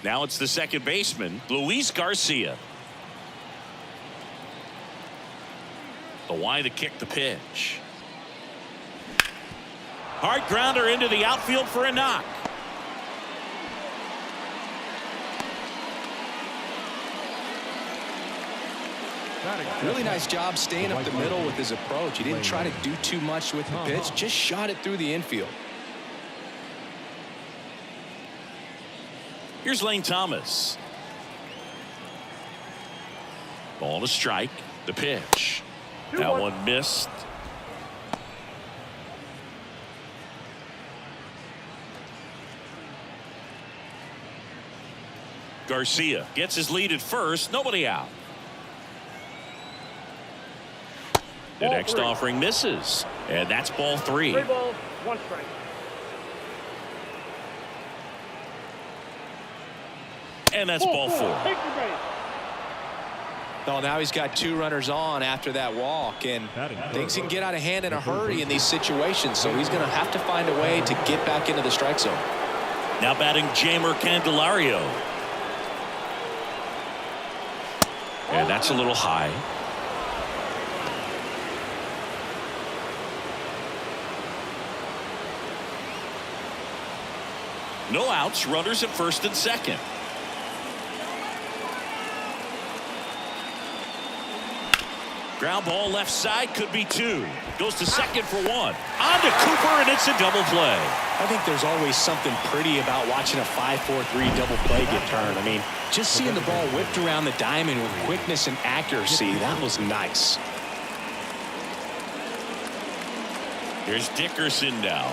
Now it's the second baseman, Luis Garcia. The Y to kick the pitch. Hard grounder into the outfield for a knock. Really nice job staying up the middle with his approach. He didn't try to do too much with the pitch, just shot it through the infield. Here's Lane Thomas. Ball to strike. The pitch. That one missed. Garcia gets his lead at first. Nobody out. The next offering misses. And that's ball 3. 3 balls, 1 strike. And that's ball 4. Take the base. Well, now he's got 2 runners on after that walk, and things can get out of hand in a hurry in these situations, so he's going to have to find a way to get back into the strike zone. Now batting Jamer Candelario. And that's a little high. No outs, runners at first and second. Ground ball left side, could be 2. Goes to second for 1. On to Cooper, and it's a double play. I think there's always something pretty about watching a 5-4-3 double play get turned. I mean, just seeing the ball whipped around the diamond with quickness and accuracy, that was nice. Here's Dickerson now.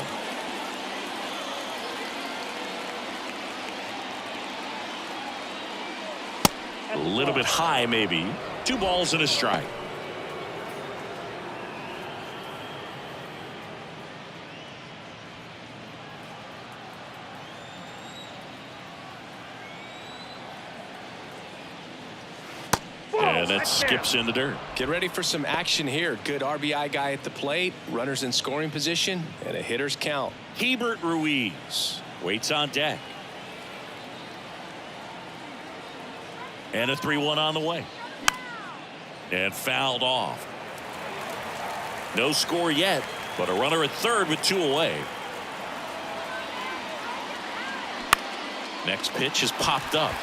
A little bit high, maybe. 2 balls and a strike. And that skips in the dirt. Get ready for some action here. Good RBI guy at the plate, runners in scoring position, and a hitter's count. Hebert Ruiz waits on deck. And a 3-1 on the way. And fouled off. No score yet, but a runner at third with 2 away. Next pitch is popped up.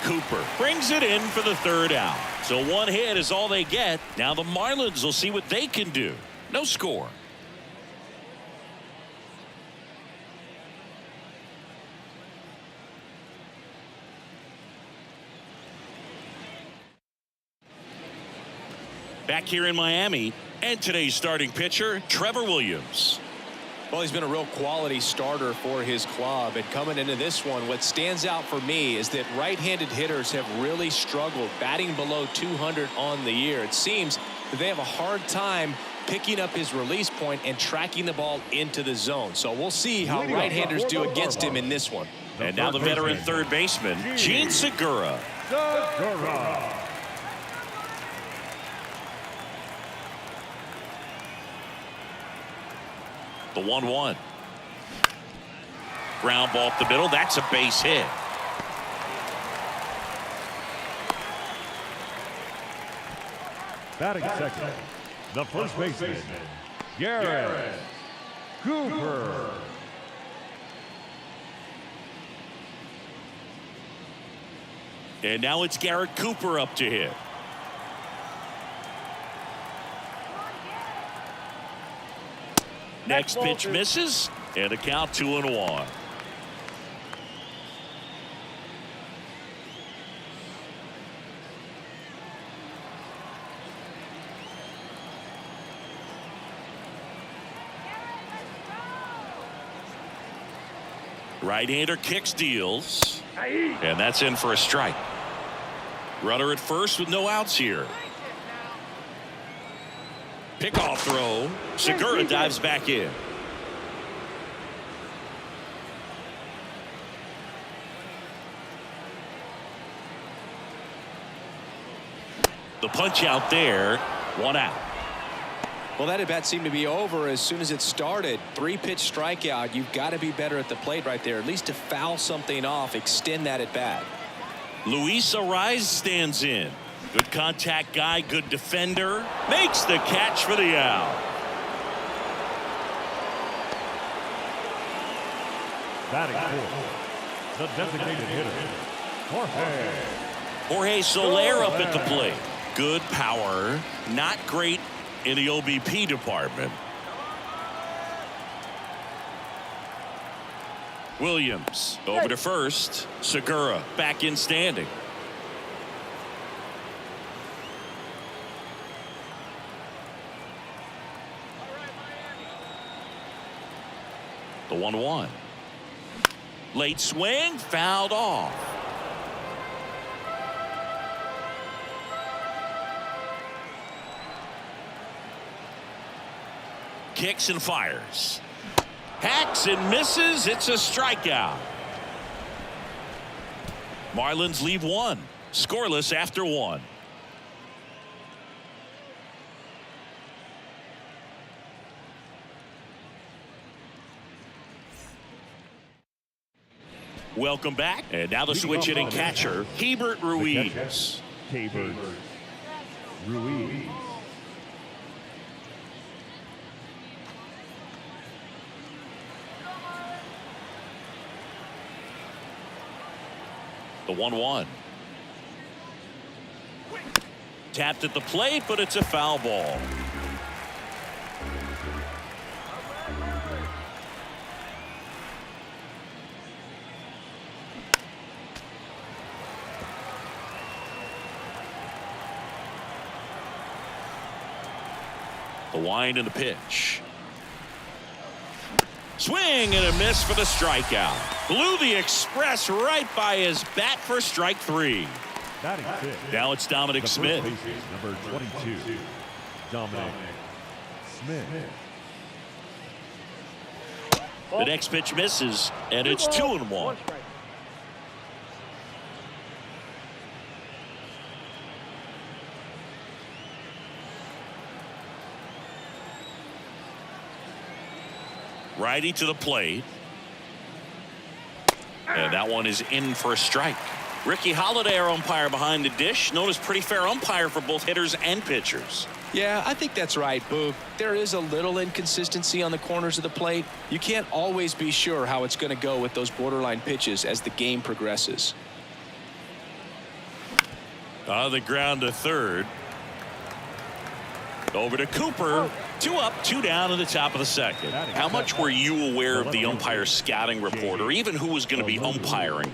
Cooper brings it in for the 3rd out. So 1 hit is all they get. Now the Marlins will see what they can do. No score. Back here in Miami, and today's starting pitcher, Trevor Williams. Well, he's been a real quality starter for his club, and coming into this one, what stands out for me is that right-handed hitters have really struggled batting below 200 on the year. It seems that they have a hard time picking up his release point and tracking the ball into the zone. So we'll see how right-handers do against him in this one. And now the veteran third baseman, Gene Segura. The 1-1. Ground ball up the middle. That's a base hit. Batting second, the first baseman, Garrett Cooper. And now it's Garrett Cooper up to hit. Next pitch misses, and a count 2-1. Right-hander kicks, deals, and that's in for a strike. Runner at first with no outs here. Pickoff throw. Segura dives back in. The punch out there. 1 out. Well, that at bat seemed to be over as soon as it started. 3-pitch strikeout. You've got to be better at the plate right there, at least to foul something off, extend that at bat. Luis Ariz stands in. Good contact guy, good defender. Makes the catch for the out. Batting fourth, the designated hitter, Jorge Soler up at the plate. Good power, not great in the OBP department. Williams over to first. Segura back in standing. The 1-1. Late swing, fouled off. Kicks and fires. Hacks and misses. It's a strikeout. Marlins leave one. Scoreless after one. Welcome back. And now the switch hitting catcher, Hebert Ruiz. Hebert Ruiz. The 1-1. Tapped at the plate, but it's a foul ball. The wind and the pitch. Swing and a miss for the strikeout. Blew the express right by his bat for strike 3. Now it's Dominic Smith. Number 22, Dominic Smith. The next pitch misses, and it's 2-1. Righty to the plate. And that one is in for a strike. Ricky Holiday, our umpire behind the dish, known as pretty fair umpire for both hitters and pitchers. Yeah, I think that's right, Boog. There is a little inconsistency on the corners of the plate. You can't always be sure how it's going to go with those borderline pitches as the game progresses. On the ground to third. Over to Cooper. 2 up, 2 down in the top of the second. How much were you aware of the umpire's scouting report, or even who was going to be umpiring?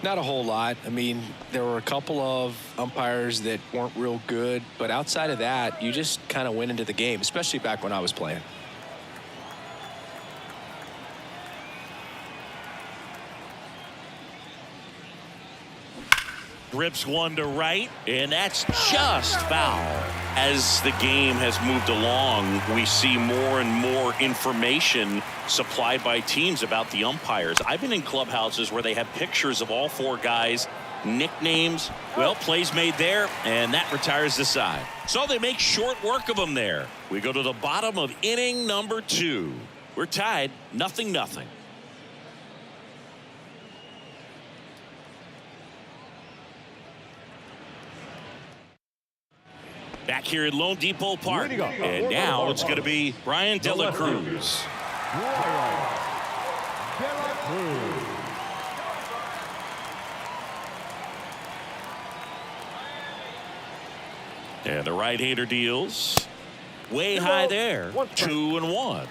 Not a whole lot. I mean, there were a couple of umpires that weren't real good, but outside of that, you just kind of went into the game, especially back when I was playing. Rips one to right, and that's just foul. As the game has moved along, we see more and more information supplied by teams about the umpires. I've been in clubhouses where they have pictures of all 4 guys, nicknames, well, plays made there, and that retires the side. So they make short work of them there. We go to the bottom of inning number 2. We're tied, 0-0. Back here at Lone Depot Park. And now it's going to be Brian De La Cruz. And the right-hander deals. Way high there. 2-1.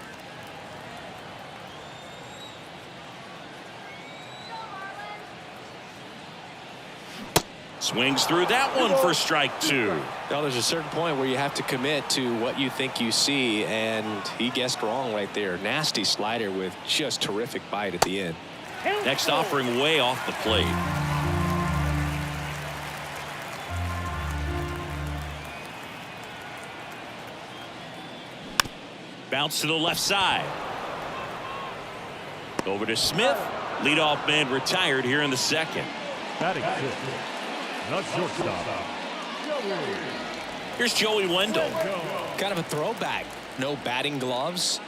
Swings through that one for strike 2. Well, there's a certain point where you have to commit to what you think you see, and he guessed wrong right there. Nasty slider with just terrific bite at the end. Next offering way off the plate. Bounce to the left side. Over to Smith. Leadoff man retired here in the second. Batting fifth, the shortstop, Here's Joey Wendell. Kind of a throwback. No batting gloves.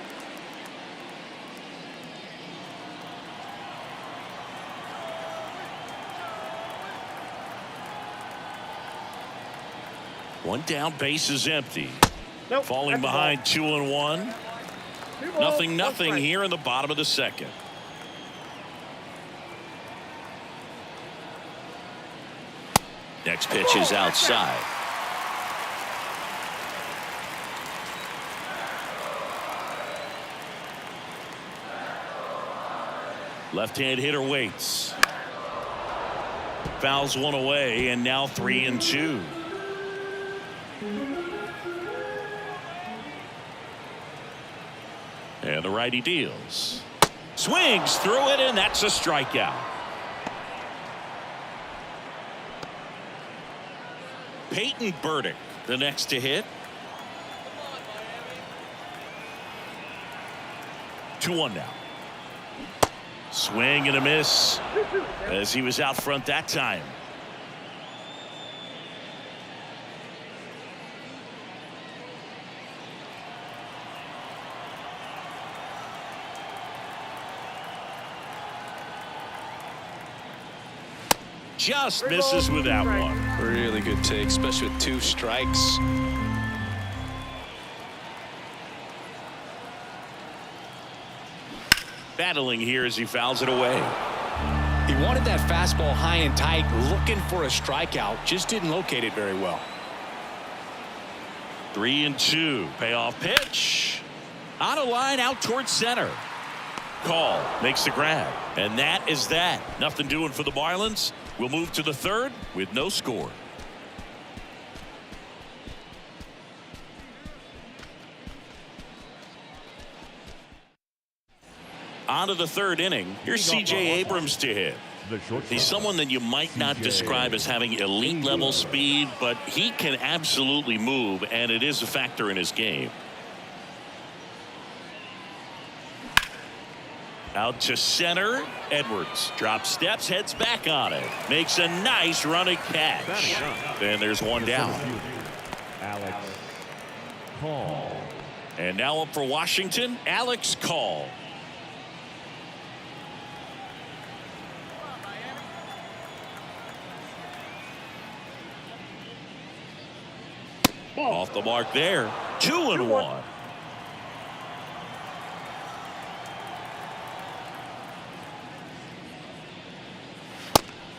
One down, base is empty. Nope, Falling that's a behind 2-1. ball. Nothing here in the bottom of the second. Next pitch is outside. Left-hand hitter waits. Fouls one away, and now 3-2. And the righty deals. Swings through it, and that's a strikeout. Peyton Burdick, the next to hit. 2-1 now. Swing and a miss as he was out front that time. Just misses with that one. Really good take, especially with 2 strikes. Battling here as he fouls it away. He wanted that fastball high and tight, looking for a strikeout, just didn't locate it very well. 3-2. Payoff pitch. On a line out towards center. Call makes the grab, and that is that. Nothing doing for the Marlins. We'll move to the third with no score. On to the third inning. Here's C.J. Abrams to hit. He's someone that you might not describe as having elite level speed, but he can absolutely move, and it is a factor in his game. Out to center. Edwards drops steps, heads back on it. Makes a nice running catch. And there's one down. Alex Call. And now up for Washington, Alex Call. Off the mark there. 2-1.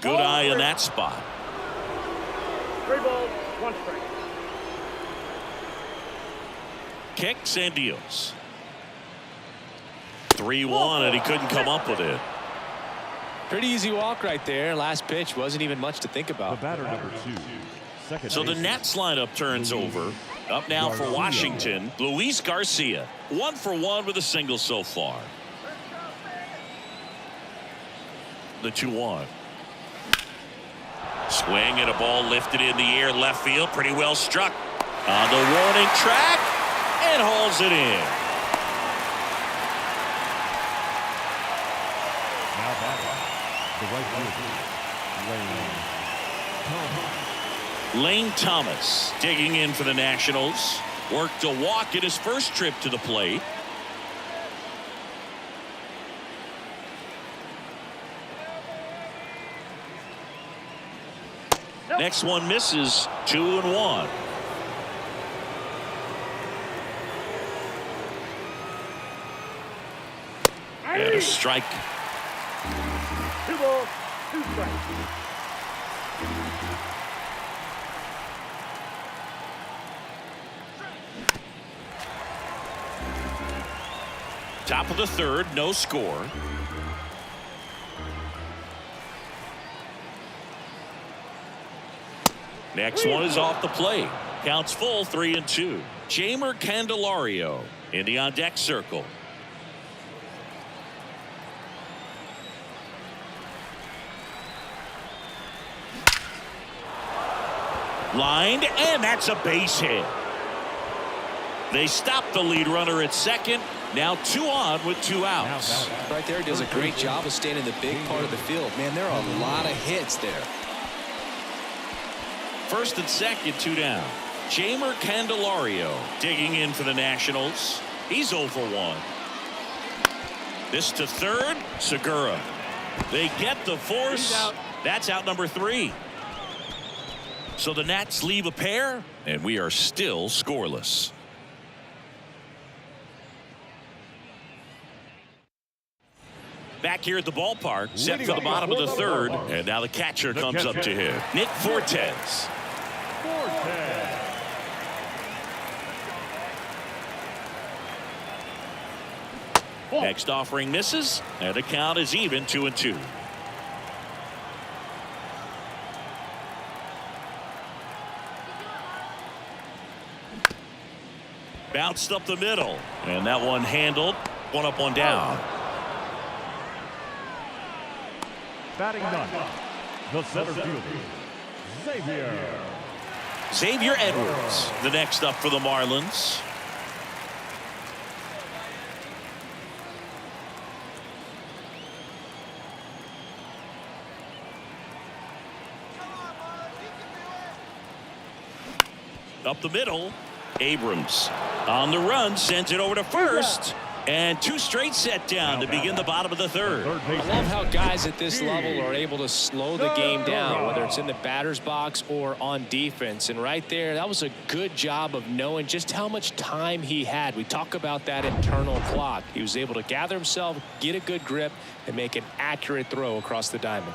Good eye in that spot. 3 balls, 1 strike. Kicks and deals. 3-1, and he couldn't come up with it. Pretty easy walk right there. Last pitch wasn't even much to think The about. batter number 2. Second So the baseman. Nats lineup turns over. Up now for Washington, Luis Garcia. 1 for 1 with a single so far. The 2-1. Swing and a ball lifted in the air left field. Pretty well struck on the warning track and hauls it in. Now batting, the right fielder, Lane Thomas digging in for the Nationals. Worked a walk in his first trip to the plate. Next one misses. 2-1. And a strike. 2 balls, 2 strikes. Top of the third, no score. Next one is off the plate. Counts full, 3-2. Jamer Candelario in the on deck circle. Lined, and that's a base hit. They stop the lead runner at second. Now 2 on with 2 outs. Right there, does a great job of staying in the big part of the field. Man, there are a lot of hits there. First and second, 2 down. Jamer Candelario digging in for the Nationals. He's 0 for 1. This to third. Segura. They get the force. That's out number 3. So the Nats leave a pair, and we are still scoreless. Back here at the ballpark, set for the bottom of the third, and now the catcher comes up to him. Nick Fortes. Next offering misses, and the count is even 2-2. Bounced up the middle, and that one handled. One up, one down. Batting ninth, the center fielder, Xavier Edwards, the next up for the Marlins. Up the middle, Abrams on the run, sends it over to first, and 2 straight set down to begin the bottom of the third. I love how guys at this level are able to slow the game down, whether it's in the batter's box or on defense. And right there, that was a good job of knowing just how much time he had. We talk about that internal clock. He was able to gather himself, get a good grip, and make an accurate throw across the diamond.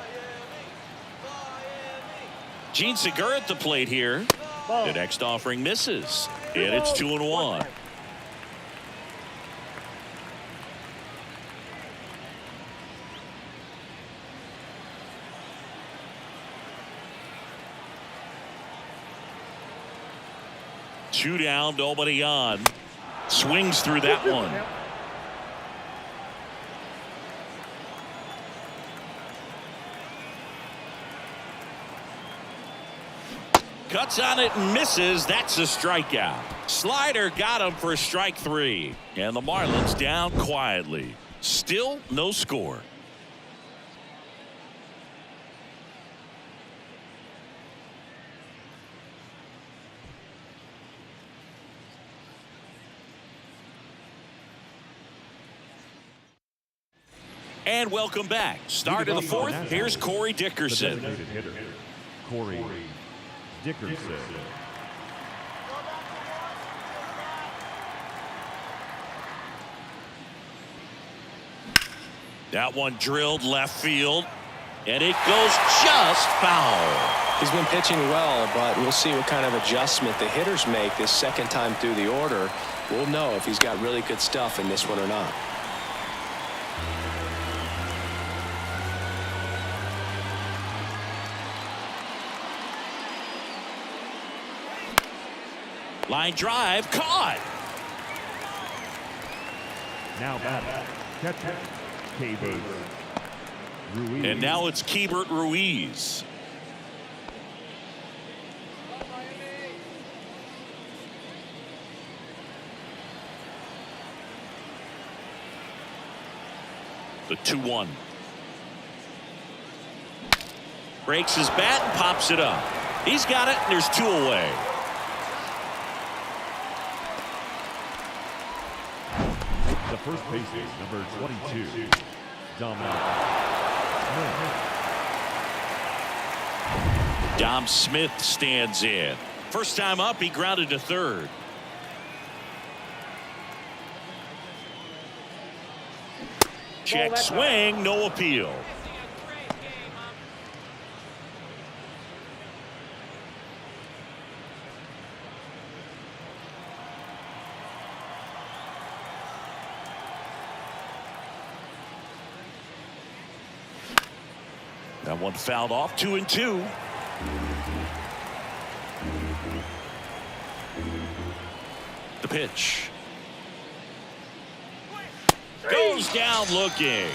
Gene Segura at the plate here. The next offering misses, and it's 2-1. Two down, nobody on. Swings through that one. Cuts on it and misses. That's a strikeout. Slider got him for strike 3. And the Marlins down quietly. Still no score. And welcome back. Start of the fourth. Here's Corey Dickerson. Corey Dickerson. That one drilled left field, and it goes just foul. He's been pitching well, but we'll see what kind of adjustment the hitters make this second time through the order. We'll know if he's got really good stuff in this one or not. Line drive caught. Now batting, catcher, Keibert Ruiz. And now it's Keibert Ruiz. The 2-1. Breaks his bat and pops it up. He's got it, and there's 2 away. The first baseman, number 22, Dom Smith stands in. First time up, he grounded to third. Check swing, no appeal. That one fouled off. 2-2. The pitch. Goes down looking.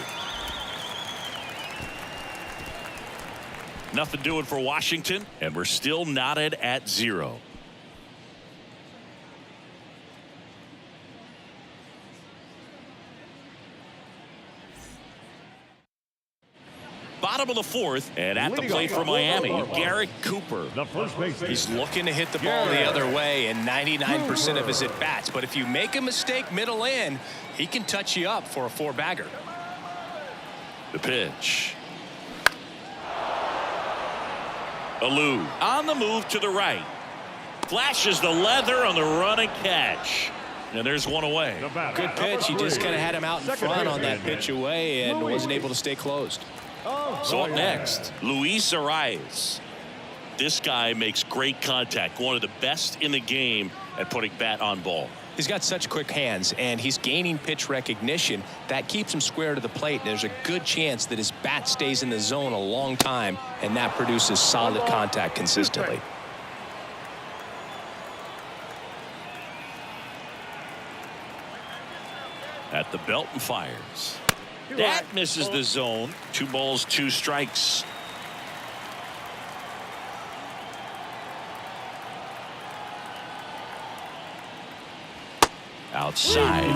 Nothing doing for Washington, and we're still knotted at 0. bottom of the fourth, and at the plate for Miami, Garrett Cooper. The first baseman. He's looking to hit the ball the other way in 99% of his at-bats. But if you make a mistake middle in, he can touch you up for a four-bagger. The pitch. Alou on the move to the right. Flashes the leather on the run and catch. And there's one away. Good pitch. He just kind of had him out in front on that pitch away and wasn't able to stay closed. So up next, Luis Arias. This guy makes great contact. One of the best in the game at putting bat on ball. He's got such quick hands, and he's gaining pitch recognition. That keeps him square to the plate, and there's a good chance that his bat stays in the zone a long time, and that produces solid contact consistently. At the belt and fires. That misses the zone. 2 balls, 2 strikes. Outside.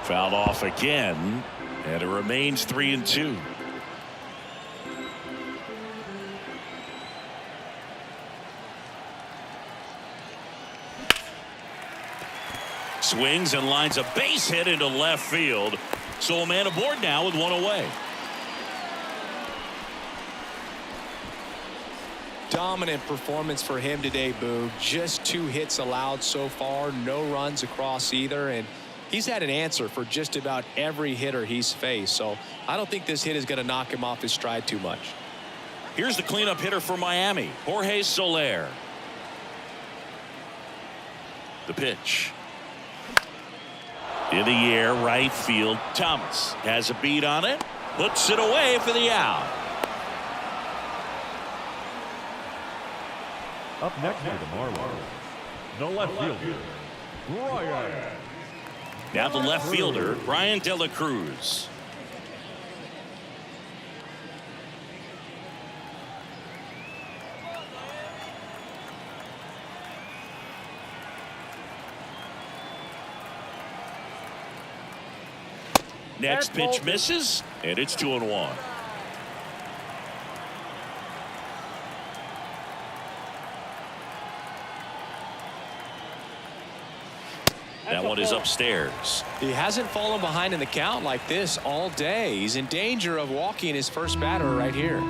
Fouled off again, and it remains 3-2. Swings and lines a base hit into left field. So a man aboard now with 1 away. Dominant performance for him today, Boo. Just 2 hits allowed so far. No runs across either. And he's had an answer for just about every hitter he's faced. So I don't think this hit is going to knock him off his stride too much. Here's the cleanup hitter for Miami, Jorge Soler. The pitch. In the air, right field. Thomas has a beat on it. Puts it away for the out. Up next for the Marlins, the left fielder, Brian. Now the left fielder, Brian De La Cruz. Next pitch misses, and it's 2-1. That one is upstairs. He hasn't fallen behind in the count like this all day. He's in danger of walking his first batter right here.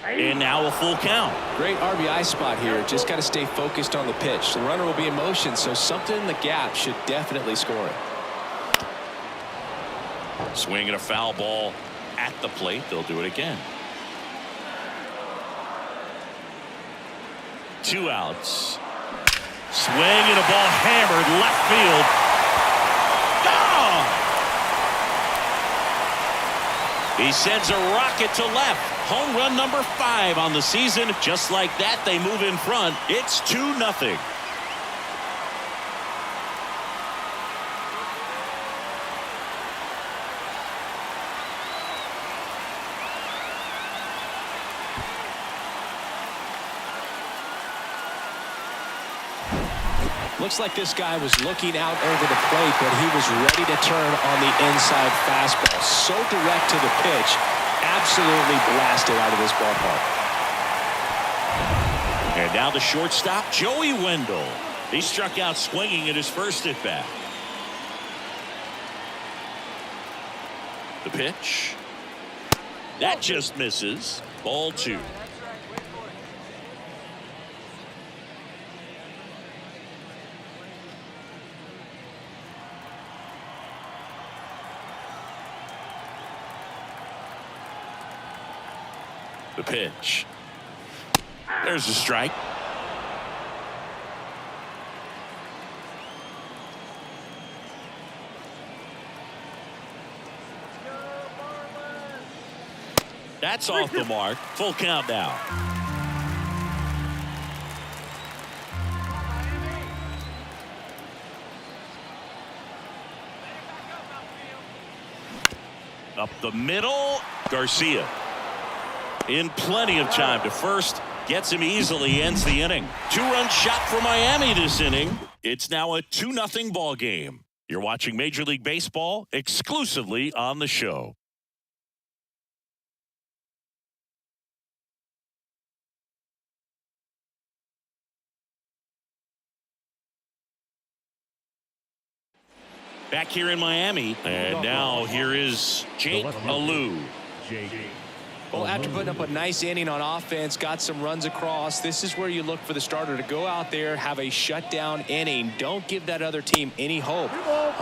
And now a full count. Great RBI spot here. Just got to stay focused on the pitch. The runner will be in motion, so something in the gap should definitely score it. Swinging a foul ball at the plate. They'll do it again. 2 outs. Swing and a ball hammered left field. Gone! He sends a rocket to left. Home run number 5 on the season. Just like that, they move in front. It's 2-0. Looks like this guy was looking out over the plate, but he was ready to turn on the inside fastball. So direct to the pitch. Absolutely blasted out of this ballpark. And now the shortstop, Joey Wendell. He struck out swinging in his first at bat. The pitch. That just misses. Ball 2. The pitch. There's a strike. That's off the mark. Full count now. Up the middle, Garcia. In plenty of time to first. Gets him easily, ends the inning. 2-run shot for Miami this inning. It's now a 2-0 ball game. You're watching Major League Baseball exclusively on the show. Back here in Miami, and now here is Jake Alou. Well, after putting up a nice inning on offense, got some runs across, this is where you look for the starter to go out there, have a shutdown inning. Don't give that other team any hope.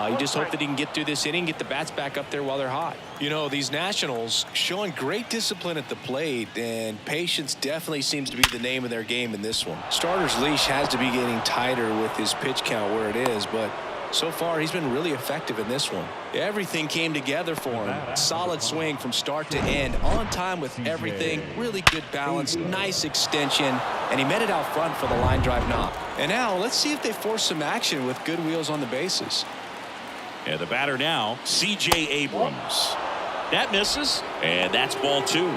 You just hope that he can get through this inning, get the bats back up there while they're hot. You know, these Nationals showing great discipline at the plate, and patience definitely seems to be the name of their game in this one. Starter's leash has to be getting tighter with his pitch count where it is, but so far he's been really effective in this one. Everything came together for him. Solid swing from start to end, on time with everything, really good balance, nice extension, and he met it out front for the line drive knock. And now let's see if they force some action with good wheels on the bases. And the batter now, C.J. Abrams. That misses, and that's ball 2.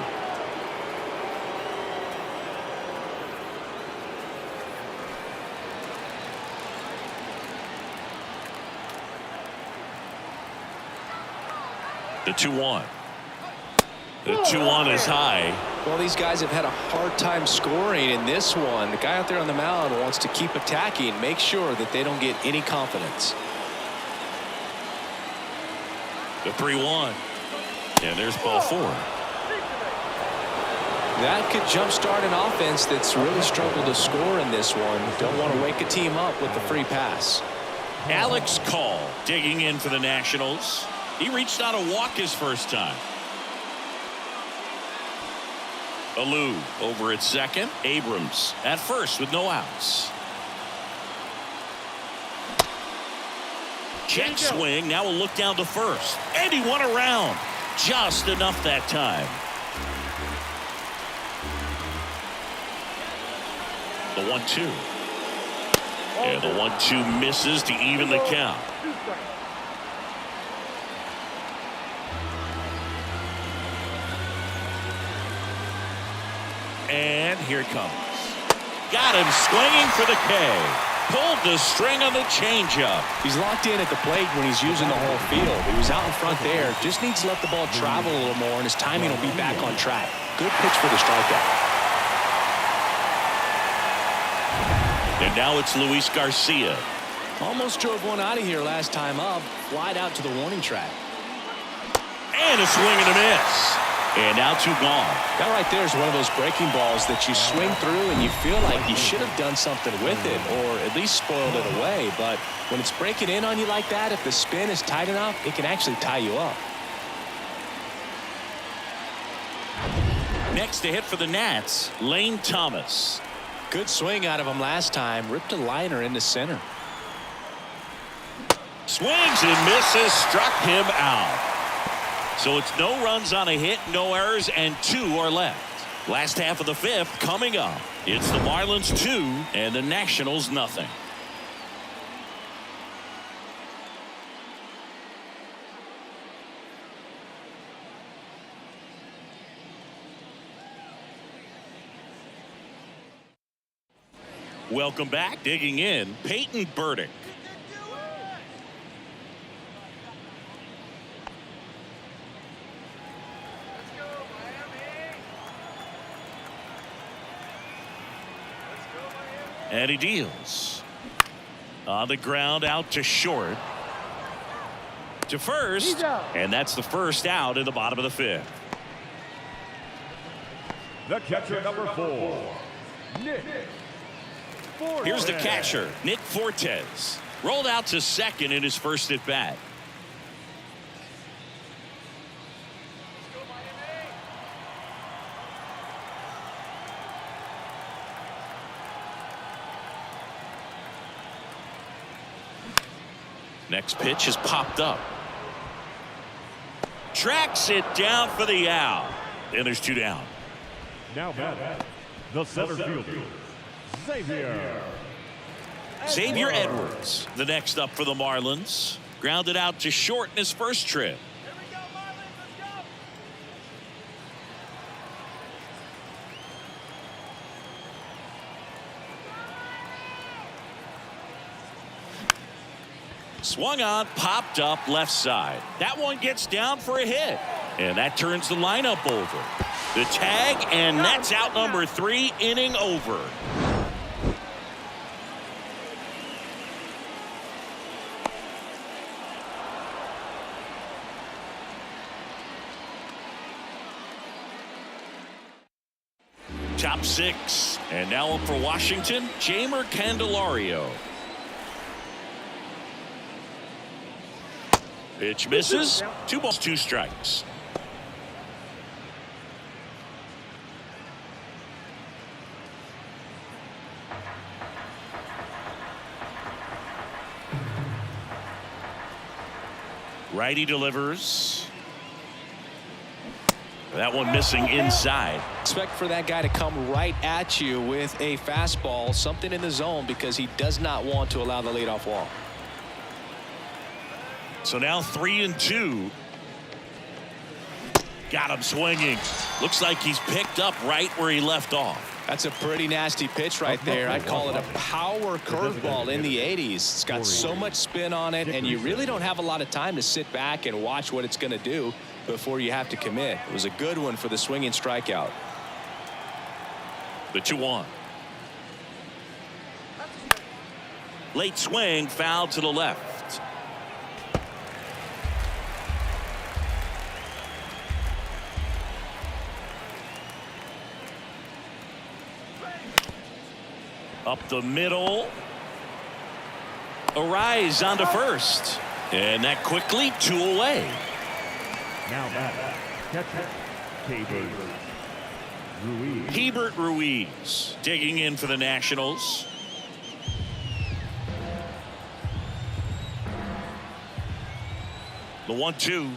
The 2-1. The 2-1 is high. Well, these guys have had a hard time scoring in this one. The guy out there on the mound wants to keep attacking, make sure that they don't get any confidence. The 3-1. And there's ball 4. That could jumpstart an offense that's really struggled to score in this one. Don't want to wake a team up with the free pass. Alex Call digging in for the Nationals. He reached out a walk his first time. Alou over at second. Abrams at first with no outs. Check swing. Now we'll look down to first. And he won around. Just enough that time. The 1-2. And the 1-2 misses to even the count. And here it comes. Got him swinging for the K. Pulled the string on the changeup. He's locked in at the plate when he's using the whole field. He was out in front there. Just needs to let the ball travel a little more, and his timing will be back on track. Good pitch for the strikeout. And now it's Luis Garcia. Almost drove one out of here last time up. Flied out to the warning track. And a swing and a miss. And now 2 gone. That right there is one of those breaking balls that you swing through and you feel like you should have done something with it or at least spoiled it away. But when it's breaking in on you like that, if the spin is tight enough, it can actually tie you up. Next to hit for the Nats, Lane Thomas. Good swing out of him last time. Ripped a liner into center. Swings and misses. Struck him out. So it's no runs on a hit, no errors, and 2 are left. Last half of the 5th coming up. It's the Marlins 2 and the Nationals nothing. Welcome back. Digging in, Peyton Burdick. And he deals. On the ground out to short. To first. And that's the first out in the bottom of the 5th. The catcher, number 4, Nick Fortes. Here's the catcher, Nick Fortes. Rolled out to second in his first at bat. Next pitch is popped up. Tracks it down for the out. And there's 2 down. Now batting, the center fielder, Xavier Edwards, the next up for the Marlins. Grounded out to short in his first trip. Swung on, popped up left side. That one gets down for a hit. And that turns the lineup over. The tag, and that's out number 3, inning over. Top 6. And now up for Washington, Jeimer Candelario. Pitch misses. 2 balls, 2 strikes. Righty delivers. That one missing inside. Expect for that guy to come right at you with a fastball, something in the zone, because he does not want to allow the leadoff walk. So now 3-2. Got him swinging. Looks like he's picked up right where he left off. That's a pretty nasty pitch right there. I'd call it a power curveball in the 80s. It's got so much spin on it, and you really don't have a lot of time to sit back and watch what it's going to do before you have to commit. It was a good one for the swinging strikeout. The 2-1. Late swing, foul to the left. Up the middle. A rise onto first. And that quickly 2 away. Now batter, catcher, Ruiz. Hebert Ruiz digging in for the Nationals. The 1-2.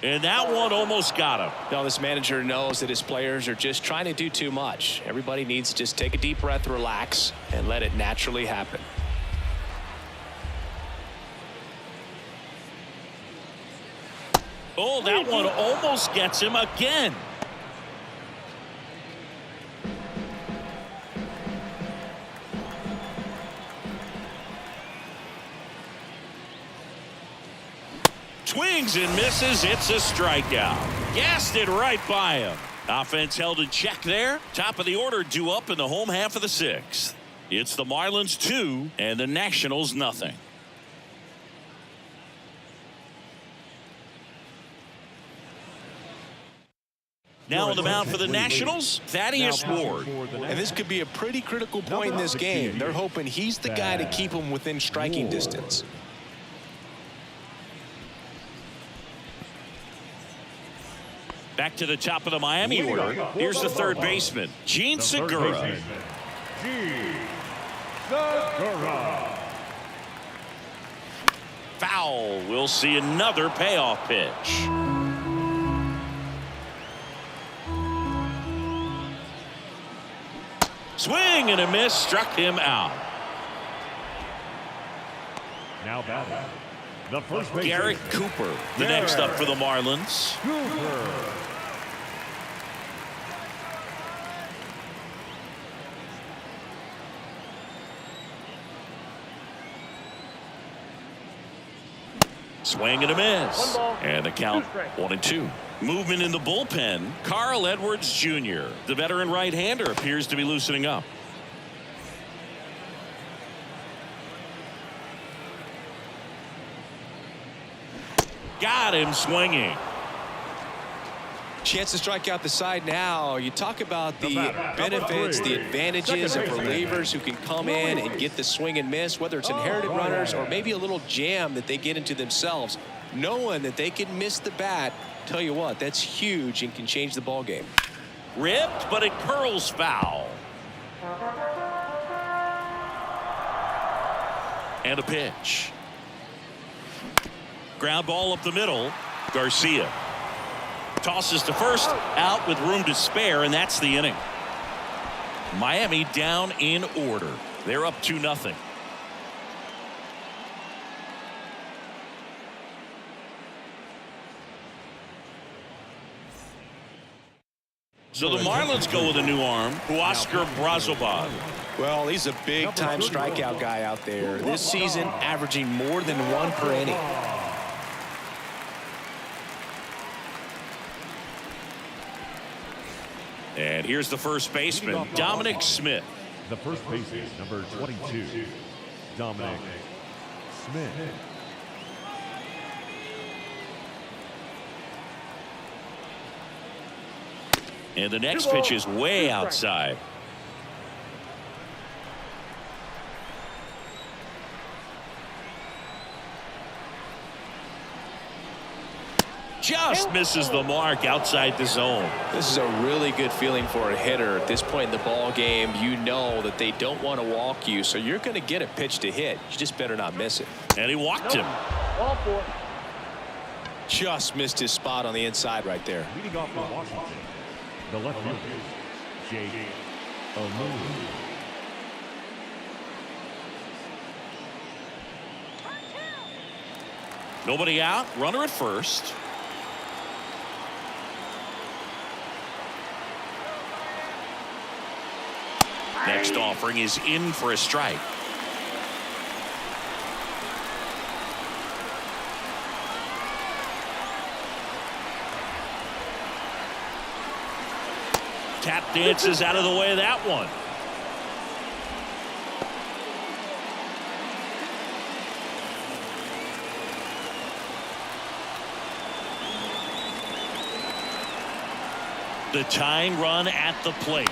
And that one almost got him. Now this manager knows that his players are just trying to do too much. Everybody needs to just take a deep breath, relax, and let it naturally happen. Oh, that one almost gets him again. Swings and misses. It's a strikeout. Gassed it right by him. Offense held in check there. Top of the order due up in the home half of the 6th. It's the Marlins 2 and the Nationals nothing. Now on the mound for the Nationals, Thaddeus Ward. And this could be a pretty critical point in this game. They're hoping he's the guy to keep them within striking distance. Back to the top of the Miami order. Here's the third baseman, Gene Segura. Foul. We'll see another payoff pitch. Swing and a miss, struck him out. Now batting, the first baseman, Garrett Cooper, the next up for the Marlins. Swing and a miss. And the count 1-2. Movement in the bullpen. Carl Edwards Jr., the veteran right-hander, appears to be loosening up. Got him swinging. Chance to strike out the side now. You talk about the benefits, the advantages of relievers who can come in and get the swing and miss, whether it's inherited runners or maybe a little jam that they get into themselves. Knowing that they can miss the bat, tell you what, that's huge and can change the ball game. Ripped, but it curls foul. And a pitch. Ground ball up the middle. Garcia tosses to first, out with room to spare, and that's the inning. Miami down in order. They're up 2-0. So the Marlins go with a new arm, Huascar Brazoban. Well, he's a big-time strikeout guy out there. This season, averaging more than 1 per inning. And here's the first baseman, Dominic Smith. The first baseman, number 22, Dominic Smith. And the next pitch is way outside. Just misses the mark outside the zone. This is a really good feeling for a hitter. At this point in the ball game, you know that they don't want to walk you, so you're going to get a pitch to hit. You just better not miss it. And he walked him. Ball 4. Just missed his spot on the inside right there. Leading off for Washington, the left fielder, Jake O'Neill. Nobody out. Runner at first. Next offering is in for a strike. Tap dances out of the way of that one. The tying run at the plate.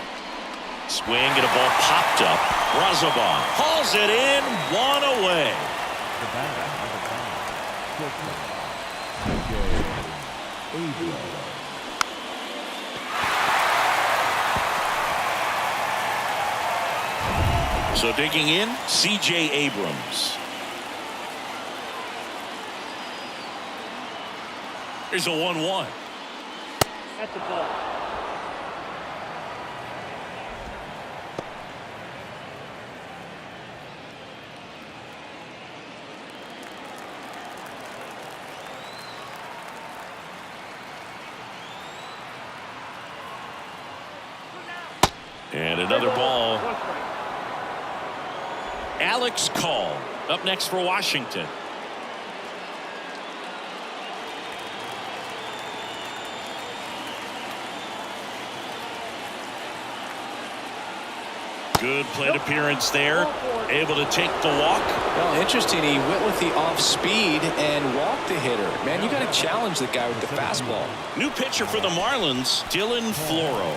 Swing and a ball popped up. Razabon hauls it in, 1 away. The batter, number 5, So digging in, C.J. Abrams. Here's a 1-1. At the ball. And another ball. 1 strike. Alex Call up next for Washington. Good plate appearance there. Able to take the walk. Well, interesting. He went with the off speed and walked the hitter. Man, you got to challenge the guy with the fastball. New pitcher for the Marlins, Dylan Floro.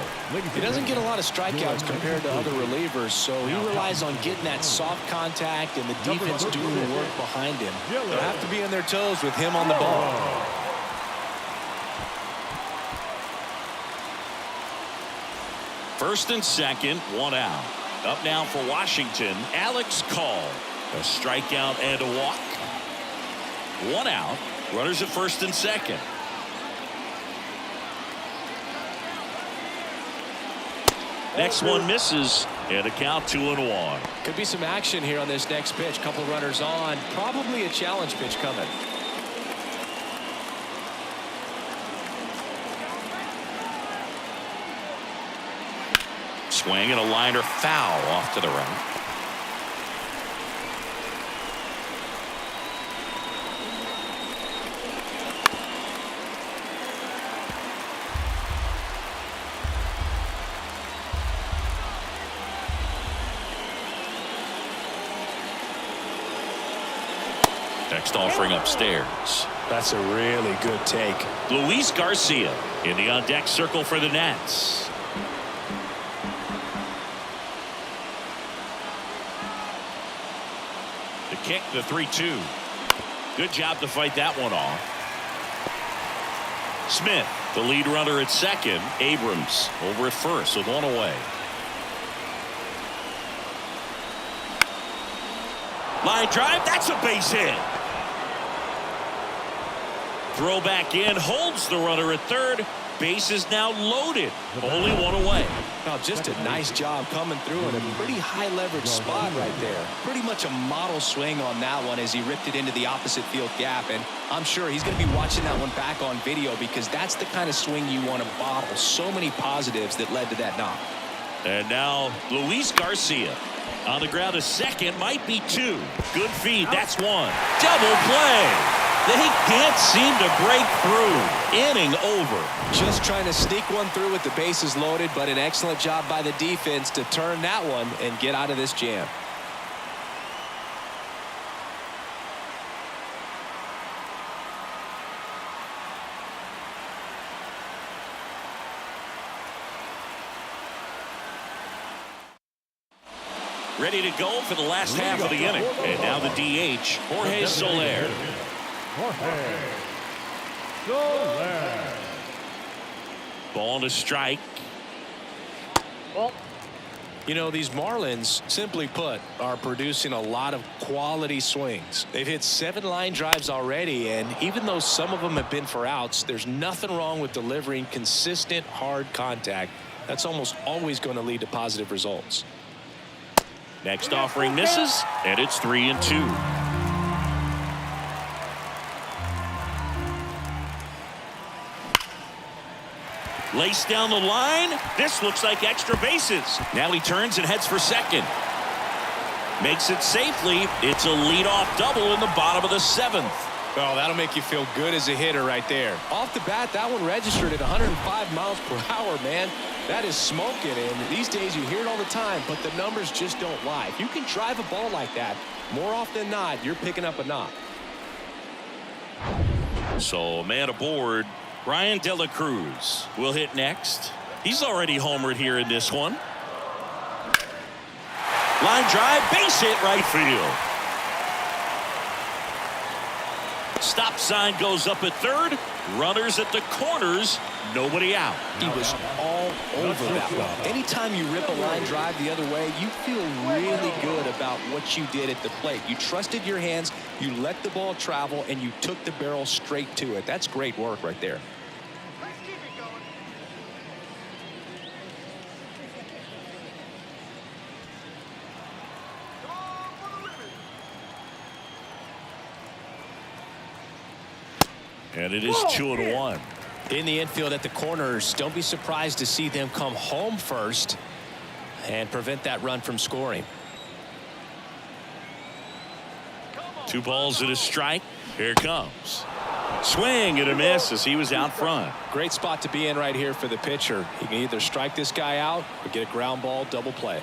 He doesn't get a lot of strikeouts compared to other relievers, so he relies on getting that soft contact and the defense doing the work behind him. They'll have to be on their toes with him on the ball. First and second, 1 out. Up now for Washington, Alex Call. A strikeout and a walk. 1 out. Runners at first and second. Next one misses, and a count 2-1. Could be some action here on this next pitch. Couple runners on. Probably a challenge pitch coming. Swing and a liner foul off to the right. Next offering upstairs. That's a really good take. Luis Garcia in the on-deck circle for the Nats. The kick, the 3-2. Good job to fight that one off. Smith, the lead runner at second. Abrams over at first with 1 away. Line drive, that's a base hit. Throw back in, holds the runner at third. Base is now loaded. Only 1 away. Well, just a nice job coming through in a pretty high leverage spot right there. Pretty much a model swing on that one as he ripped it into the opposite field gap. And I'm sure he's going to be watching that one back on video because that's the kind of swing you want to bottle. So many positives that led to that knock. And now Luis Garcia. On the ground, a second, might be two. Good feed, that's one. Double play. They can't seem to break through. Inning over. Just trying to sneak one through with the bases loaded, but an excellent job by the defense to turn that one and get out of this jam. Ready to go for the last half of the inning. And now the DH, Jorge Soler. Jorge Soler. Ball to strike. Ball. You know, these Marlins, simply put, are producing a lot of quality swings. They've hit 7 line drives already, and even though some of them have been for outs, there's nothing wrong with delivering consistent, hard contact. That's almost always going to lead to positive results. Next offering misses, and it's 3-2. Laced down the line. This looks like extra bases. Now he turns and heads for second. Makes it safely. It's a leadoff double in the bottom of the 7th. Well, that'll make you feel good as a hitter right there. Off the bat, that one registered at 105 miles per hour, man. That is smoking, and these days you hear it all the time, but the numbers just don't lie. If you can drive a ball like that, more often than not, you're picking up a knock. So, man aboard. Ryan De La Cruz will hit next. He's already homered here in this one. Line drive, base hit, right field. Stop sign goes up at third. Runners at the corners. Nobody out. He was all over that one. Anytime you rip a line drive the other way, you feel really good about what you did at the plate. You trusted your hands, you let the ball travel, and you took the barrel straight to it. That's great work right there. And it is 2-1. In the infield at the corners, don't be surprised to see them come home first and prevent that run from scoring. 2 balls and a strike. Here it comes. Swing and a miss as he was out front. Great spot to be in right here for the pitcher. He can either strike this guy out or get a ground ball double play.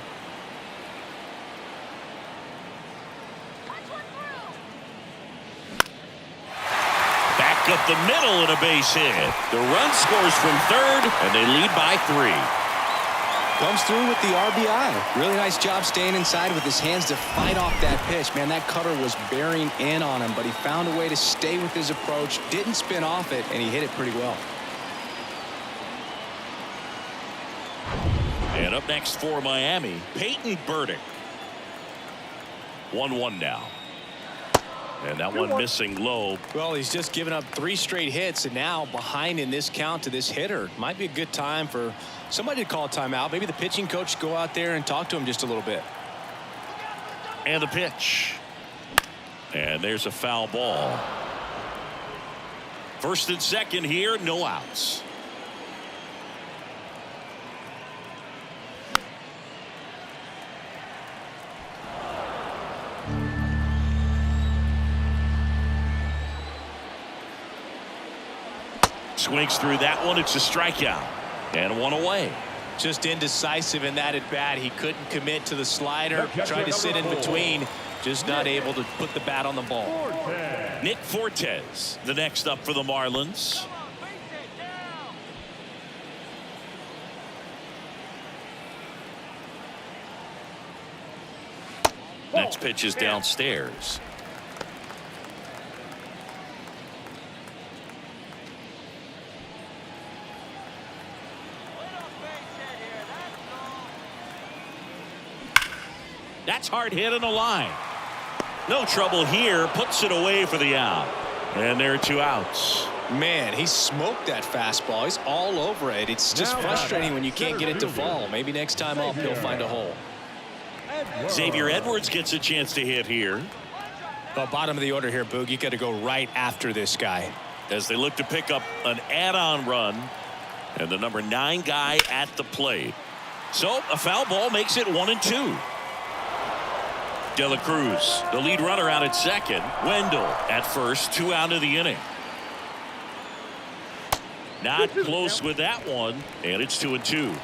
Up the middle and a base hit. The run scores from third, and they lead by 3. Comes through with the RBI. Really nice job staying inside with his hands to fight off that pitch. Man, that cutter was bearing in on him, but he found a way to stay with his approach, didn't spin off it, and he hit it pretty well. And up next for Miami, Peyton Burdick. 1-1 now. And that one missing low. Well, he's just given up 3 straight hits, and now behind in this count to this hitter. Might be a good time for somebody to call a timeout. Maybe the pitching coach go out there and talk to him just a little bit. And the pitch. And there's a foul ball. First and second here, no outs. Swings through that one. It's a strikeout. And 1 away. Just indecisive in that at bat. He couldn't commit to the slider. Tried to sit in between. Just not able to put the bat on the ball. Nick Fortes, the next up for the Marlins. Next pitch is downstairs. That's hard hit on the line. No trouble here. Puts it away for the out. And there are 2 outs. Man, he smoked that fastball. He's all over it. It's just frustrating when you can't get it to fall. Maybe next time up he'll find a hole. Xavier Edwards gets a chance to hit here. The bottom of the order here, Boog. You got to go right after this guy. As they look to pick up an add-on run. And the number 9 guy at the plate. So a foul ball makes it 1-2. De La Cruz, the lead runner, out at second. Wendell at first, 2 out of the inning. Not close with that one, and it's 2-2.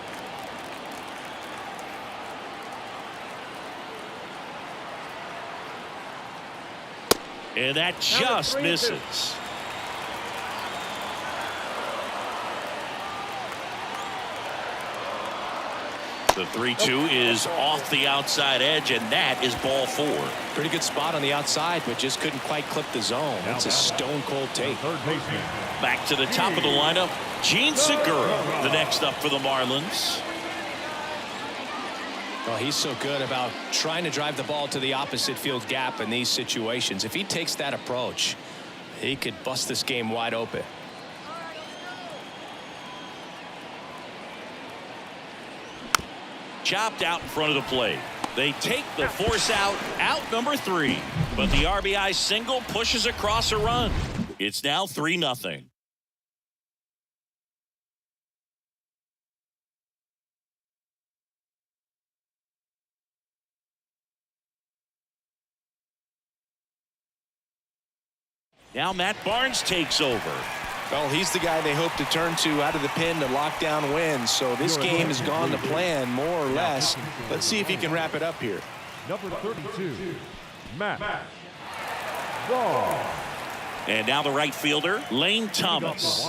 And that just misses. The 3-2 is off the outside edge, and that is ball 4. Pretty good spot on the outside, but just couldn't quite clip the zone. That's a stone-cold take. Back to the top of the lineup, Gene Segura, the next up for the Marlins. Well, he's so good about trying to drive the ball to the opposite field gap in these situations. If he takes that approach, he could bust this game wide open. Chopped out in front of the plate. They take the force out number 3. But the RBI single pushes across a run. It's now 3-0. Now Matt Barnes takes over. Well, he's the guy they hope to turn to out of the pen to lock down wins. So this game has gone to plan more or less. Let's see if he can wrap it up here. Number 32, Matt Barnes. And now the right fielder, Lane Thomas.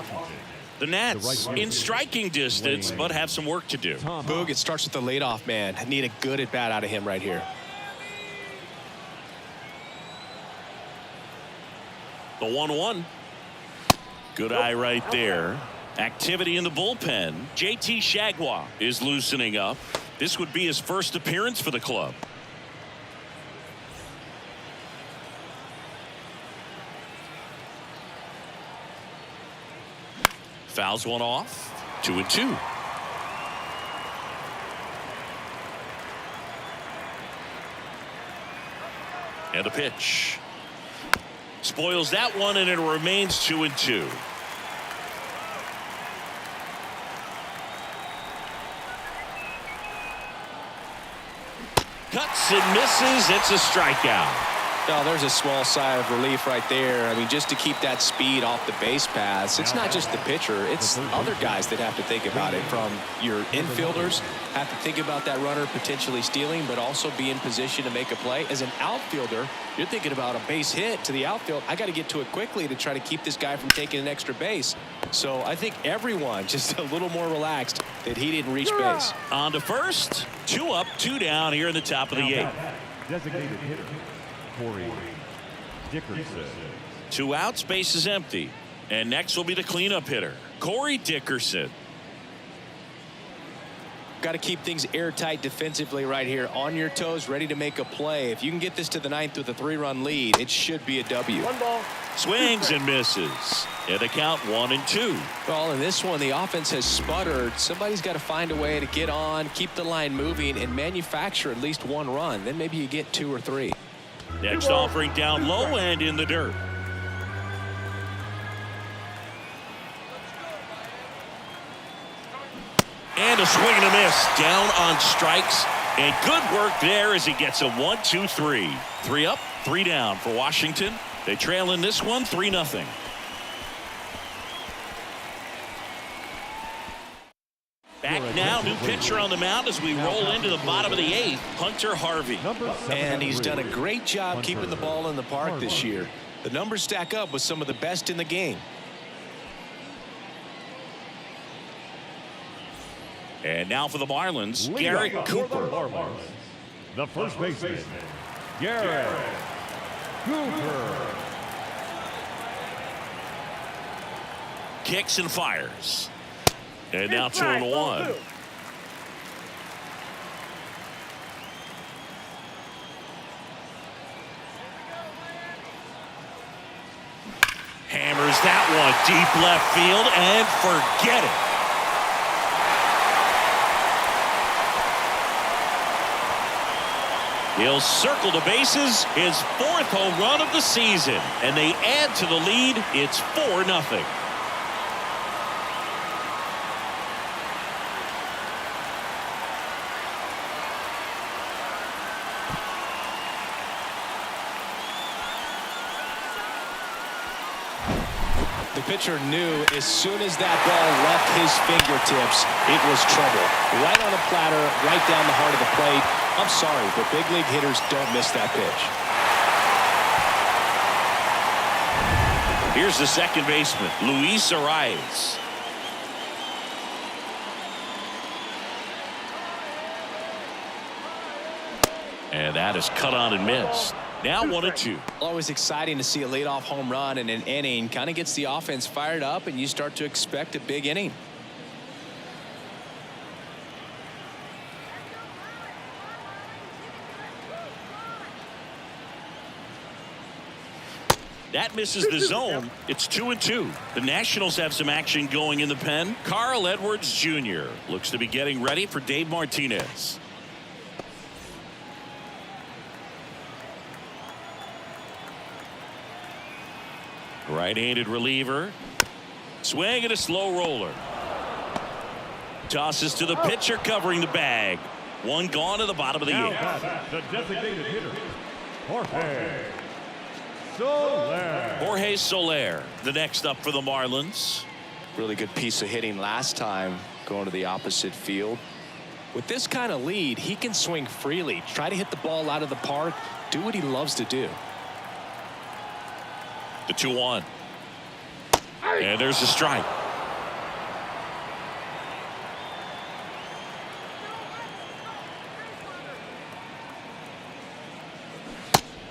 The Nats in striking distance, but have some work to do. Boog, it starts with the leadoff man. Need a good at bat out of him right here. The 1-1. Good eye right there. Activity in the bullpen. JT Shagwa is loosening up. This would be his first appearance for the club. Fouls one off. 2-2. And a pitch. Spoils that one, and it remains 2-2. Cuts and misses. It's a strikeout. Oh, there's a small sigh of relief right there. I mean, just to keep that speed off the base paths. It's not just the pitcher. It's other guys that have to think about it. From your infielders have to think about that runner potentially stealing, but also be in position to make a play. As an outfielder, you're thinking about a base hit to the outfield. I got to get to it quickly to try to keep this guy from taking an extra base. So I think everyone just a little more relaxed that he didn't reach base. On to first. 2 up, 2 down here in the top of the 8th. Designated hitter, Corey Dickerson. 2 outs, base is empty. And next will be the cleanup hitter, Corey Dickerson. Got to keep things airtight defensively right here, on your toes, ready to make a play. If you can get this to the 9th with a 3-run lead, it should be a W. 1 ball. Swings and misses. And the count 1-2. Well, in this one, the offense has sputtered. Somebody's got to find a way to get on, keep the line moving, and manufacture at least 1 run. Then maybe you get 2 or 3. Next offering down low and in the dirt. And a swing and a miss. Down on strikes. And good work there as he gets a 1-2-3. 3 up, 3 down for Washington. They trail in this one 3-0. Back now, new pitcher on the mound as we roll into the bottom of the 8th, Hunter Harvey. And he's done a great job keeping the ball in the park this year. The numbers stack up with some of the best in the game. And now for the Marlins, Garrett Cooper. The first baseman, Garrett Cooper. Kicks and fires. And now 2-1. Hammers that one deep left field and forget it. He'll circle the bases, his 4th home run of the season, and they add to the lead. It's 4-0. The pitcher knew as soon as that ball left his fingertips, it was trouble. Right on the platter, right down the heart of the plate. I'm sorry, but big league hitters don't miss that pitch. Here's the second baseman, Luis Arias. And that is cut on and missed. Now 1-2. Always exciting to see a leadoff home run in an inning. Kind of gets the offense fired up, and you start to expect a big inning. That misses the zone. It's 2-2. The Nationals have some action going in the pen. Carl Edwards Jr. looks to be getting ready for Dave Martinez. Right-handed reliever. Swing and a slow roller. Tosses to the pitcher covering the bag. One gone to the bottom of the eighth. The designated hitter, Jorge Soler. Jorge Soler, the next up for the Marlins. Really good piece of hitting last time, going to the opposite field. With this kind of lead, he can swing freely, try to hit the ball out of the park, do what he loves to do. The 2-1. And there's a strike.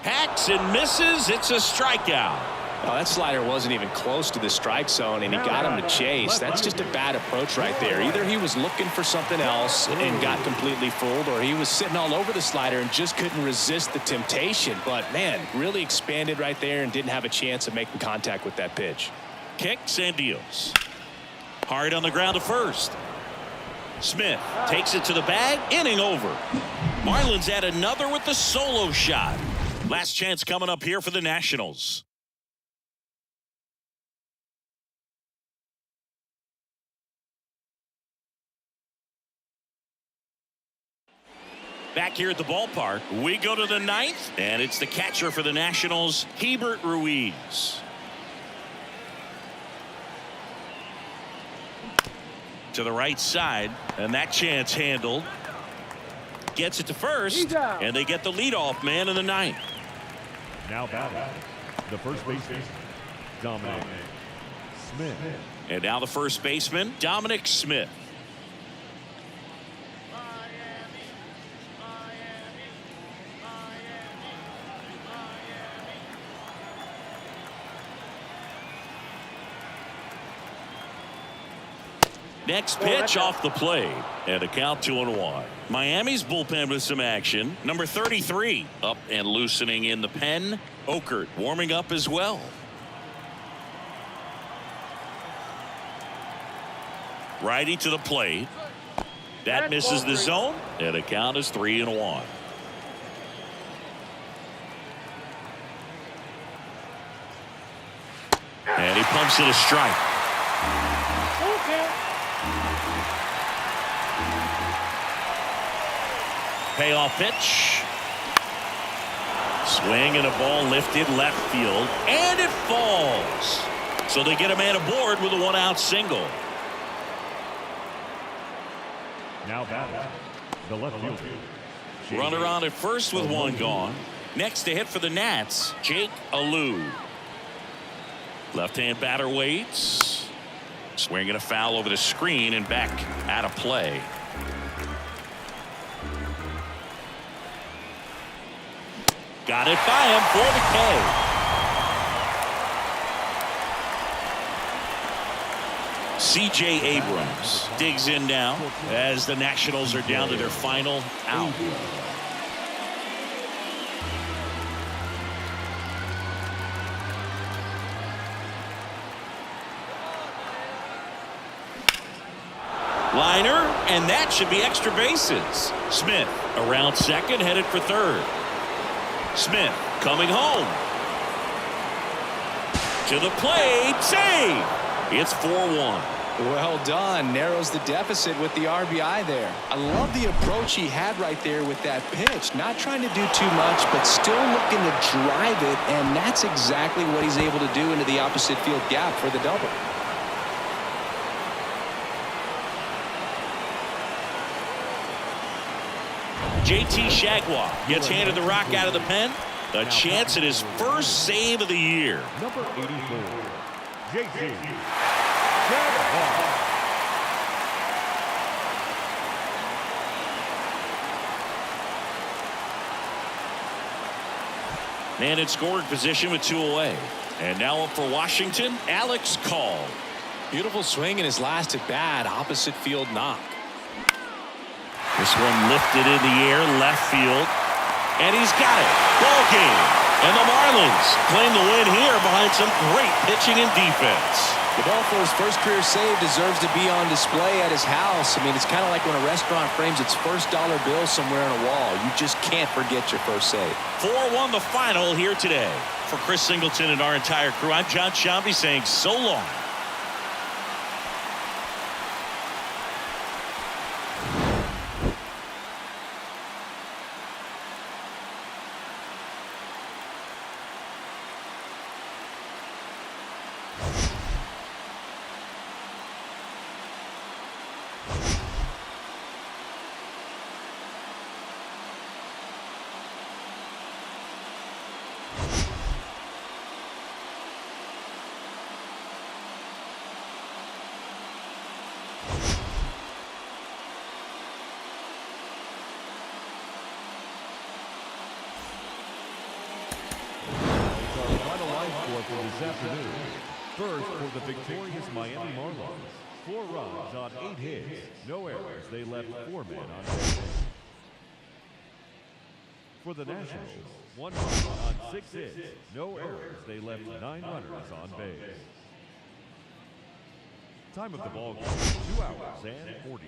Hacks and misses. It's a strikeout. Well, that slider wasn't even close to the strike zone, and he got him to chase. That's just a bad approach right there. Either he was looking for something else and got completely fooled, or he was sitting all over the slider and just couldn't resist the temptation. But, man, really expanded right there and didn't have a chance of making contact with that pitch. Kicks and deals. Hard on the ground to first. Smith takes it to the bag. Inning over. Marlins add another with the solo shot. Last chance coming up here for the Nationals. Back here at the ballpark, we go to the ninth, and it's the catcher for the Nationals, Hebert Ruiz. To the right side, and that chance handled. Gets it to first, and they get the leadoff man in the ninth. Now batting, the first baseman, Dominic Smith. And now the first baseman, Dominic Smith. Next pitch off the plate, and a count 2-1. Miami's bullpen with some action. Number 33 up and loosening in the pen. Okert warming up as well. Righty to the plate. That misses the zone, and a count is 3-1. And he pumps it a strike. Payoff pitch. Swing and a ball lifted left field, and it falls. So they get a man aboard with a one-out single. Now batting, the left fielder. Runner on at first with one gone. Next to hit for the Nats, Jake Alou. Left-hand batter waits. Swinging a foul over the screen and back out of play. Got it by him for the K. C.J. Abrams digs in now as the Nationals are down to their final out. Liner, and that should be extra bases. Smith around second, headed for third. Smith coming home. To the plate, save. It's 4-1. Well done. Narrows the deficit with the RBI there. I love the approach he had right there with that pitch. Not trying to do too much, but still looking to drive it, and that's exactly what he's able to do into the opposite field gap for the double. JT Shagwar gets handed the rock out of the pen. A chance at his first save of the year. Number 84, JT Shagwar. Man in scoring position with 2 away. And now up for Washington, Alex Call. Beautiful swing in his last at bat. Opposite field knock. This one lifted in the air, left field. And he's got it. Ball game. And the Marlins claim the win here behind some great pitching and defense. The ball for his first career save deserves to be on display at his house. I mean, it's kind of like when a restaurant frames its first dollar bill somewhere on a wall. You just can't forget your first save. 4-1 the final here today. For Chris Singleton and our entire crew, I'm John Shambi saying so long. For this afternoon. First, for the victorious Miami Marlins, 4 runs on 8 hits, no errors. They left 4 men on base. For the Nationals, 1 run on 6 hits, no errors. They left 9 runners on base. Time of the ball game, 2 hours and 40